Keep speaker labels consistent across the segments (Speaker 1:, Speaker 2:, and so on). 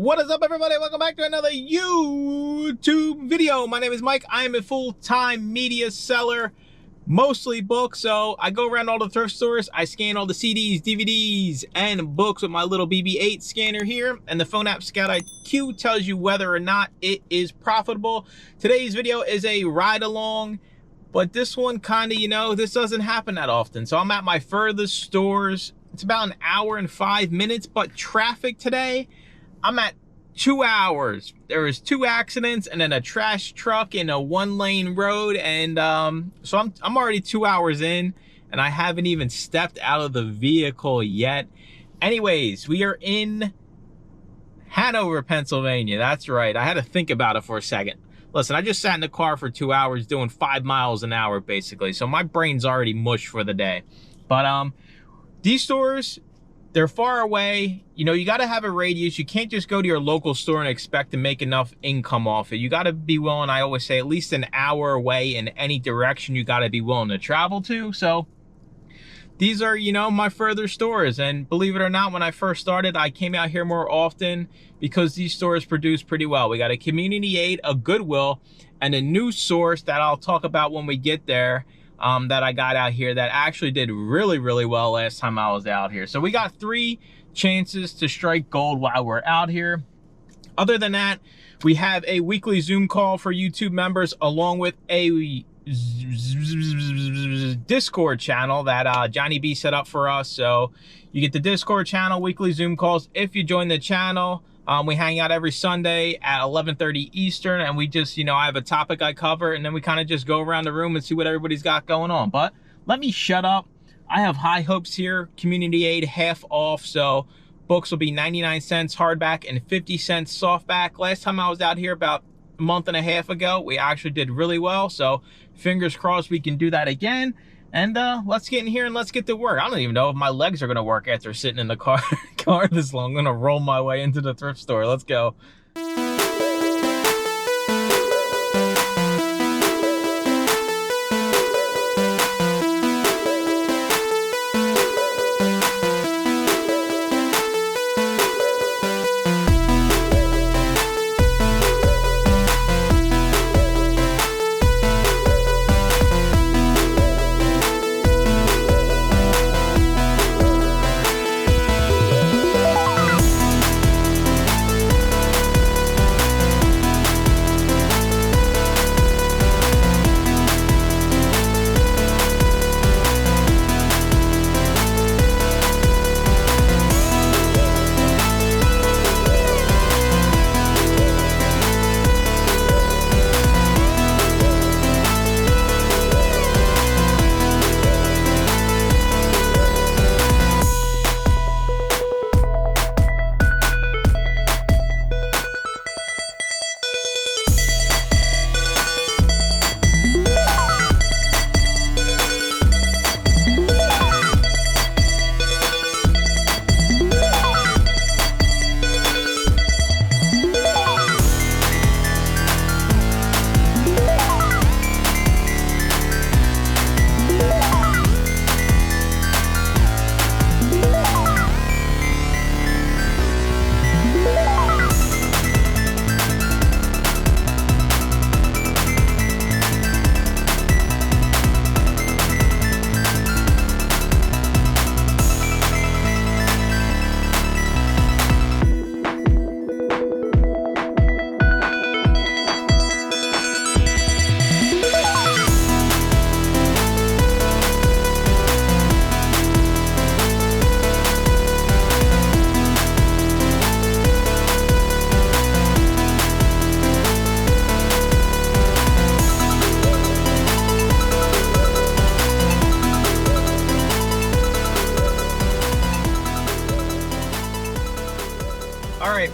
Speaker 1: What is up, everybody? Welcome back to another YouTube video. My name is Mike. I am a full-time media seller, mostly books. So I go around all the thrift stores. I scan all the CDs, DVDs, and books with my little BB-8 scanner here. And the phone app Scout IQ tells you whether or not it is profitable. Today's video is a ride-along, but this one kind of, this doesn't happen that often. So I'm at my Furthest stores. It's about an hour and 5 minutes, but traffic today, I'm at 2 hours. There was 2 accidents and then a trash truck in a 1-lane road. And so I'm already 2 hours in and I haven't even stepped out of the vehicle yet. Anyways, we are in Hanover, Pennsylvania. That's right. I had to think about it for a second. Listen, I just sat in the car for 2 hours doing 5 miles an hour basically. So my brain's already mush for the day. But these stores, they're far away. You got to have a radius. You can't just go to your local store and expect to make enough income off it. You got to be willing, I always say, at least an hour away in any direction you got to be willing to travel to. So these are, my further stores. And believe it or not, when I first started, I came out here more often because these stores produce pretty well. We got a community aid, a Goodwill, and a new source that I'll talk about when we get there. That I got out here that actually did really, really well last time I was out here. So we got 3 chances to strike gold while we're out here. Other than that, we have a weekly Zoom call for YouTube members along with a Discord channel that Johnny B set up for us. So you get the Discord channel, weekly Zoom calls if you join the channel. We hang out every Sunday at 11:30 Eastern, and we just, I have a topic I cover, and then we kind of just go around the room and see what everybody's got going on. But let me shut up. I have high hopes here. Community aid half off, so books will be 99 cents hardback and 50 cents softback. Last time I was out here about a month and a half ago, we actually did really well, so fingers crossed we can do that again. And let's get in here and let's get to work. I don't even know if my legs are gonna work after sitting in the car this long. I'm gonna roll my way into the thrift store. Let's go.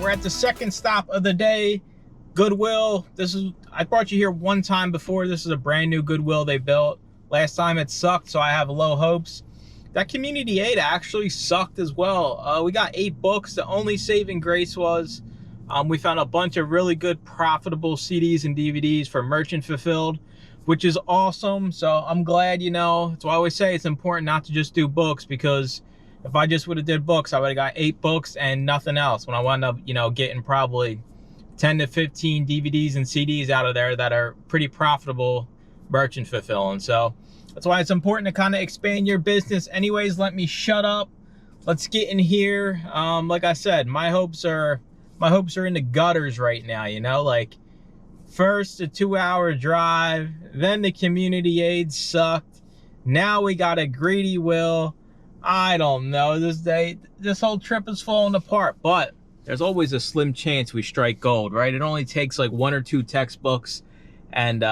Speaker 1: We're at the second stop of the day, Goodwill. I brought you here one time before. This is a brand new Goodwill they built. Last time it sucked, so I have low hopes. That community aid actually sucked as well. We got 8 books. The only saving grace was we found a bunch of really good profitable CDs and DVDs for merchant fulfilled, which is awesome. So I'm glad, that's why I always say it's important not to just do books, because If I just would have did books, I would have got 8 books and nothing else, when I wound up, you know, getting probably 10 to 15 DVDs and CDs out of there that are pretty profitable merchant fulfilling. So that's why it's important to kind of expand your business. Anyways, let me shut up. Let's get in here. Like I said, my hopes are in the gutters right now, you know, like first a 2-hour drive, then the community aid sucked. Now we got a greedy will. I don't know, this whole trip is falling apart, but there's always a slim chance we strike gold, right? It only takes like 1 or 2 textbooks and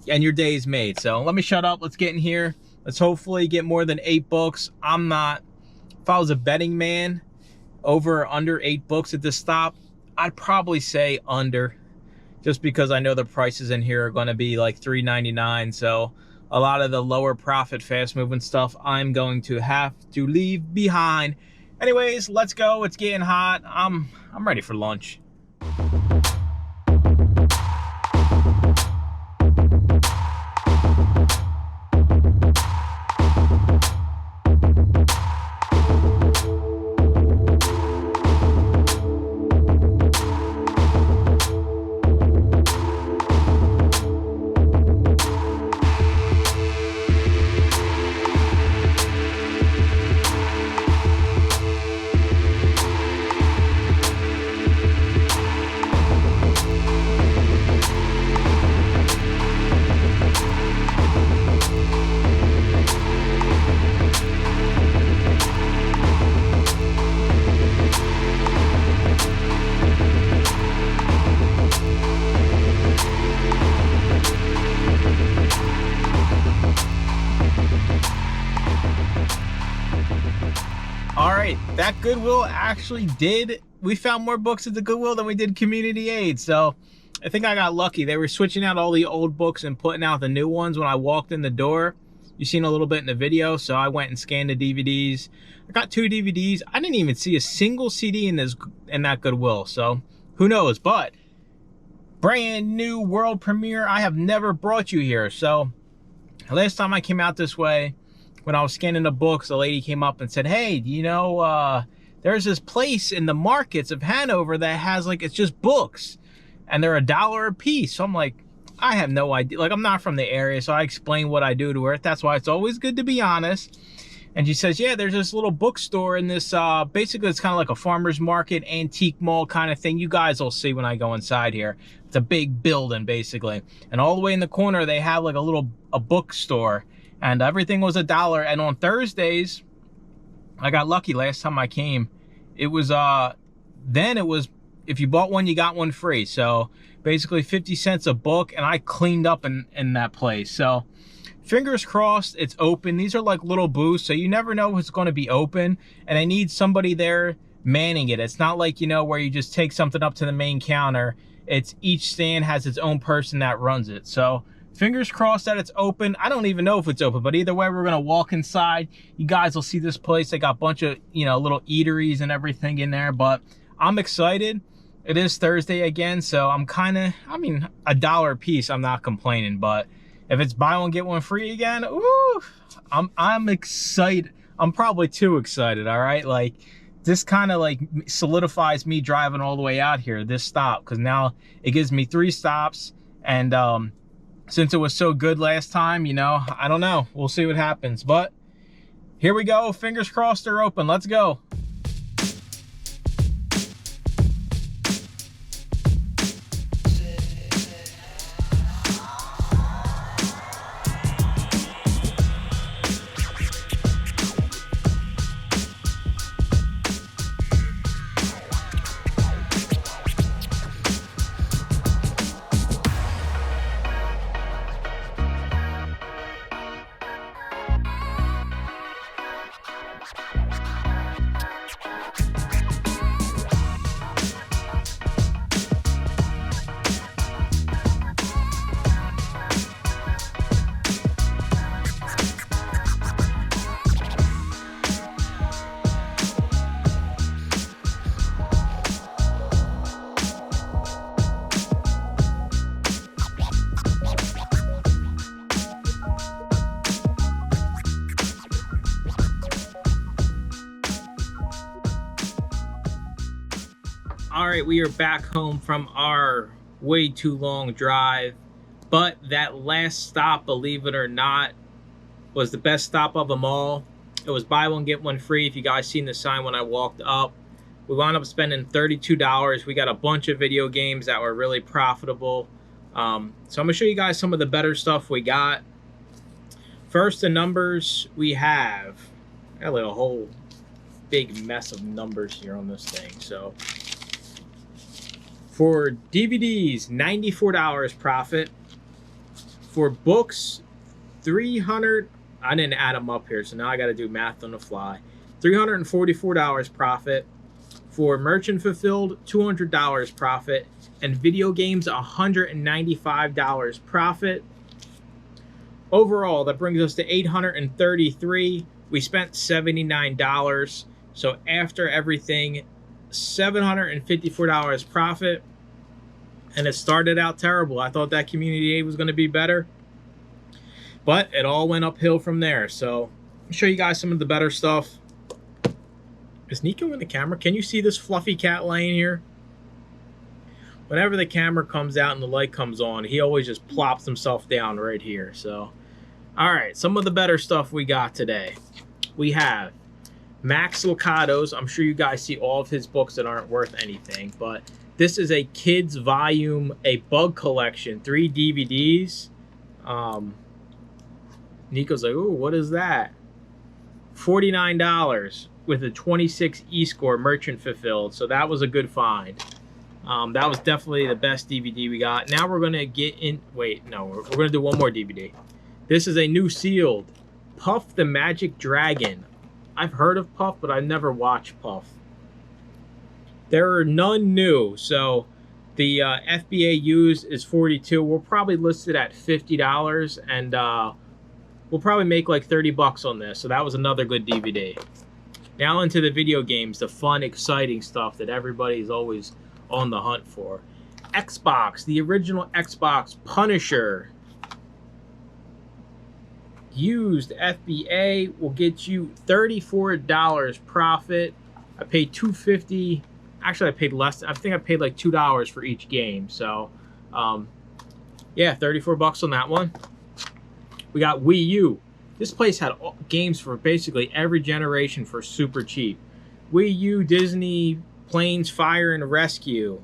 Speaker 1: your day's made. So let me shut up. Let's get in here. Let's hopefully get more than 8 books. If I was a betting man, over or under 8 books at this stop, I'd probably say under, just because I know the prices in here are going to be like $3.99. So a lot of the lower profit, fast moving stuff I'm going to have to leave behind. Anyways, let's go. It's getting hot. I'm ready for lunch. All right, that Goodwill actually we found more books at the Goodwill than we did community aid. So I think I got lucky. They were switching out all the old books and putting out the new ones when I walked in the door. You've seen a little bit in the video. So I went and scanned the DVDs. I got 2 DVDs. I didn't even see a single CD in that Goodwill. So who knows? But brand new world premiere. I have never brought you here. So last time I came out this way, when I was scanning the books, a lady came up and said, hey, you know, there's this place in the markets of Hanover that has, like, it's just books and they're $1 a piece. So I'm like, I have no idea. Like, I'm not from the area, so I explained what I do to her. That's why it's always good to be honest. And she says, yeah, there's this little bookstore in this, basically it's kind of like a farmer's market, antique mall kind of thing. You guys will see when I go inside here. It's a big building, basically. And all the way in the corner, they have like a bookstore. And everything was $1. And on Thursdays, I got lucky last time I came. It was, then it was, if you bought one, you got one free. So basically 50 cents a book. And I cleaned up in that place. So fingers crossed it's open. These are like little booths, so you never know what's going to be open. And I need somebody there manning it. It's not like, you know, where you just take something up to the main counter. It's each stand has its own person that runs it. So fingers crossed that it's open. I don't even know if it's open, but either way, we're going to walk inside. You guys will see this place. They got a bunch of, you know, little eateries and everything in there, but I'm excited. It is Thursday again, so I'm kind of, I mean, $1 a piece, I'm not complaining, but if it's buy one, get one free again, ooh, I'm excited. I'm probably too excited, all right? Like, this kind of like solidifies me driving all the way out here, this stop, because now it gives me 3 stops, and since it was so good last time, you know, I don't know. We'll see what happens. But here we go. Fingers crossed they're open. Let's go. All right, we are back home from our way too long drive, but that last stop, believe it or not, was the best stop of them all. It was buy one get one free. If you guys seen the sign when I walked up, we wound up spending $32. We got a bunch of video games that were really profitable. So I'm gonna show you guys some of the better stuff we got. First, the numbers we have. I got a whole big mess of numbers here on this thing. So for DVDs, $94 profit. For books, $300. I didn't add them up here, so now I got to do math on the fly. $344 profit. For merchant fulfilled, $200 profit. And video games, $195 profit. Overall, that brings us to $833. We spent $79. So after everything, $754 profit. And it started out terrible. I thought that community aid was going to be better, but it all went uphill from there. So I'll show you guys some of the better stuff. Is Nico in the camera? Can you see this fluffy cat laying here? Whenever the camera comes out and the light comes on, he always just plops himself down right here. So, all right, some of the better stuff we got today. We have Max Lucado's. I'm sure you guys see all of his books that aren't worth anything, but this is a kids volume, a bug collection, 3 DVDs. Nico's like, ooh, what is that? $49 with a 26 E-score merchant fulfilled. So that was a good find. That was definitely the best DVD we got. Now we're going to get in. Wait, no, we're going to do one more DVD. This is a new sealed Puff the Magic Dragon. I've heard of Puff, but I've never watched Puff. There are none new, so the FBA used is $42. We'll probably list it at $50, and we'll probably make like 30 bucks on this. So that was another good DVD. Now into the video games, the fun, exciting stuff that everybody's always on the hunt for. Xbox, the original Xbox Punisher. Used FBA will get you $34 profit. I paid $2.50. Actually, I paid less. I think I paid like $2 for each game. So, yeah, 34 bucks on that one. We got Wii U. This place had games for basically every generation for super cheap. Wii U, Disney, Planes, Fire, and Rescue.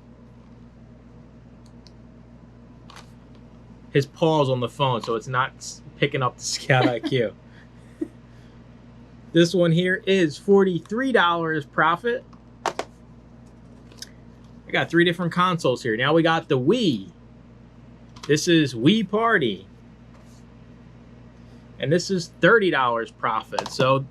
Speaker 1: His paw's on the phone, so it's not picking up the Scout IQ. This one here is $43 profit. I got 3 different consoles here. Now we got the Wii. This is Wii Party. And this is $30 profit. So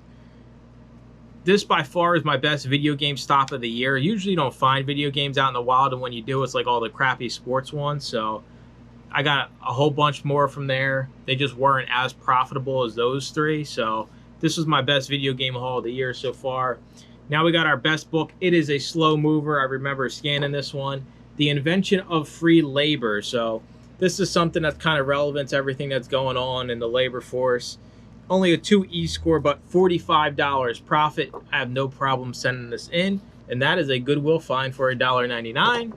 Speaker 1: this by far is my best video game stop of the year. Usually you don't find video games out in the wild, and when you do, it's like all the crappy sports ones. So I got a whole bunch more from there. They just weren't as profitable as those 3. So this was my best video game haul of the year so far. Now we got our best book. It is a slow mover. I remember scanning this one. The Invention of Free Labor. So this is something that's kind of relevant to everything that's going on in the labor force. Only a 2 E-score, but $45 profit. I have no problem sending this in. And that is a Goodwill find for $1.99.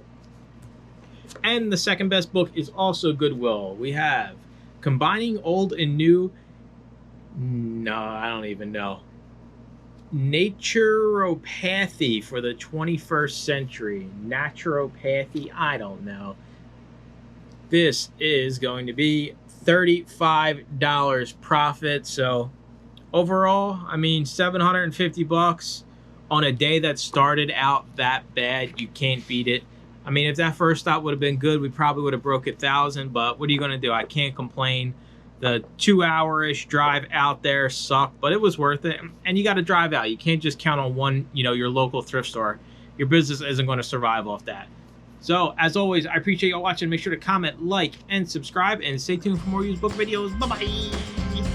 Speaker 1: And the second best book is also Goodwill. We have Combining Old and New. No, I don't even know. Naturopathy for the 21st century. Naturopathy, I don't know. This is going to be $35 profit. So overall, I mean, 750 bucks on a day that started out that bad. You can't beat it. I mean, if that first stop would have been good, we probably would have broke 1,000, but what are you going to do? I can't complain. The 2-hour-ish drive out there sucked, but it was worth it. And you got to drive out. You can't just count on one, your local thrift store. Your business isn't going to survive off that. So, as always, I appreciate y'all watching. Make sure to comment, like, and subscribe, and stay tuned for more used book videos. Bye-bye!